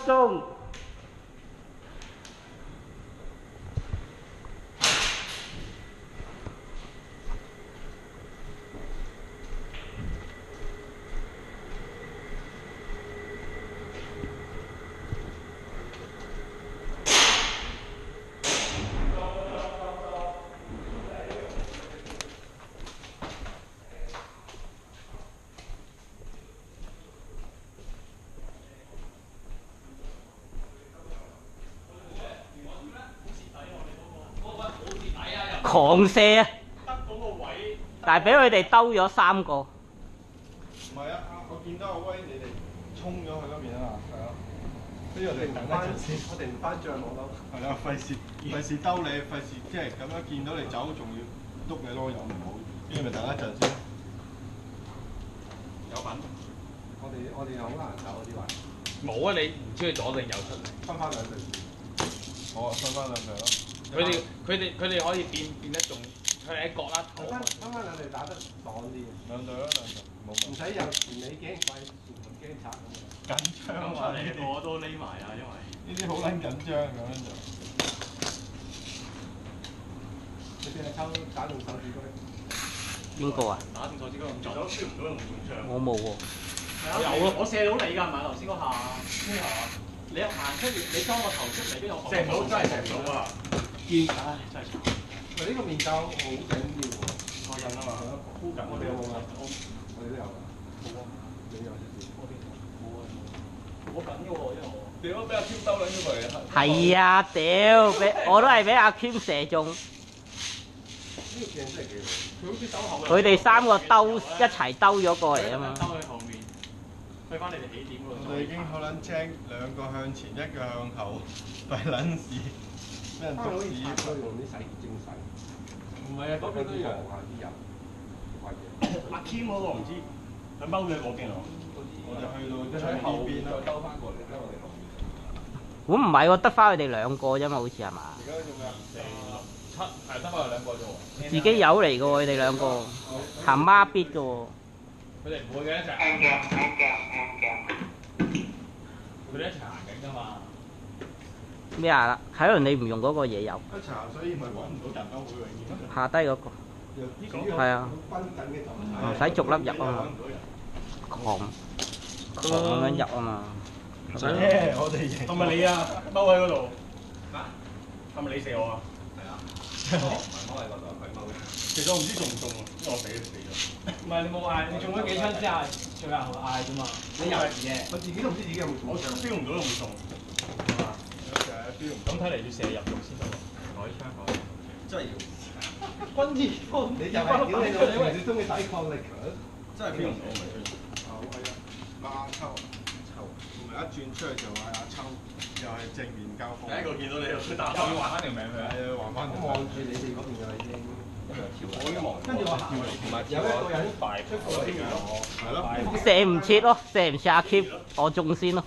中！狂射啊！但係俾佢哋兜咗3個。唔係啊！我見到阿威你哋衝咗去嗰邊啊嘛，係咯。呢個你等一陣先，我哋唔翻帳我都。係啊，費事兜你，費事即係咁樣見到你走，仲要篤你囉柚唔好。呢個咪等一陣先。有品。我哋好難走嗰啲位。冇啊！你唔知佢左定右出嚟。分翻兩隊。好啊，分翻兩隊咯。佢哋可以變得仲，佢哋喺角啦。分翻兩隊打得爽啲。兩隊咯，兩隊。冇問題。唔使有前你驚貴，前頭驚賊咁樣。緊張啊！你個都匿埋啊，因為呢啲好撚緊張咁樣就。你邊係抽打中手指區？邊個啊？打中手指區咁做，燒唔到用中槍。我冇喎。有咯，我射到你㗎，係咪頭先嗰下？邊下？你一行出，你當我頭出嚟，跟住我射唔到，真係射唔到啊！唉，真係慘。喂，呢個面罩好緊要喎，過癮啊嘛，箍緊我哋有冇啊？我哋都有㗎。冇啊，你有先。冇啊，我緊嘅喎，因為我屌俾阿 Q 兜撚咗佢啊！係啊，屌！我都係俾阿 Kim 射中。呢個鏡真係幾好。佢好似兜後。佢哋3個一齊兜咗過嚟啊嘛。兜去後面，去翻你哋起點嗰度。我哋已經好撚精，兩個向前，一個向後，弊撚事，俾人捉屎。佢用啲洗潔精洗。唔係啊，嗰邊都有。啲人。阿 Kim 嗰個唔知，佢踎咗嗰邊啊。我哋去到即係呢邊啦。再兜翻過嚟，因為我哋後面。咁唔係喎，得翻佢哋2個啫嘛，好似係嘛？而家做咩啊？7係得翻佢2個啫喎。自己友嚟嘅喎，佢哋2個行孖必嘅喎。佢哋唔會嘅一齊。佢哋一齊行緊㗎嘛。咩啊？睇嚟你唔用嗰個嘢油。一查，所以咪揾唔到人咯，會永遠。下低嗰個。係啊。唔使逐粒入啊嘛。狂咁樣入啊嘛。啫，我哋贏。係咪你啊？踎喺嗰度。係咪你射我啊？係啊。唔係踎喺嗰度，佢踎。其實我唔知中唔中啊，因為我死咗。唔係你冇嗌，你中咗幾槍之後，最後嗌啫嘛。你有時嘅，我自己都唔知自己有冇中。我 feel 唔到有冇中。咁睇嚟要射入肉先得喎。改槍改。真係要。軍事方，你就係屌你老母，你中意抵抗力強。真係 feel 唔到咪？好係啊，阿秋，同埋一轉出去就話阿秋，又係正面交鋒。第一個見到你佢打翻，還翻條命佢。係啊，還翻。我望住你哋嗰邊就已經我已經望。跟住我行，同埋有一個人快出過天嘅。係咯。射唔切咯，射唔切阿 Kim，我中先咯。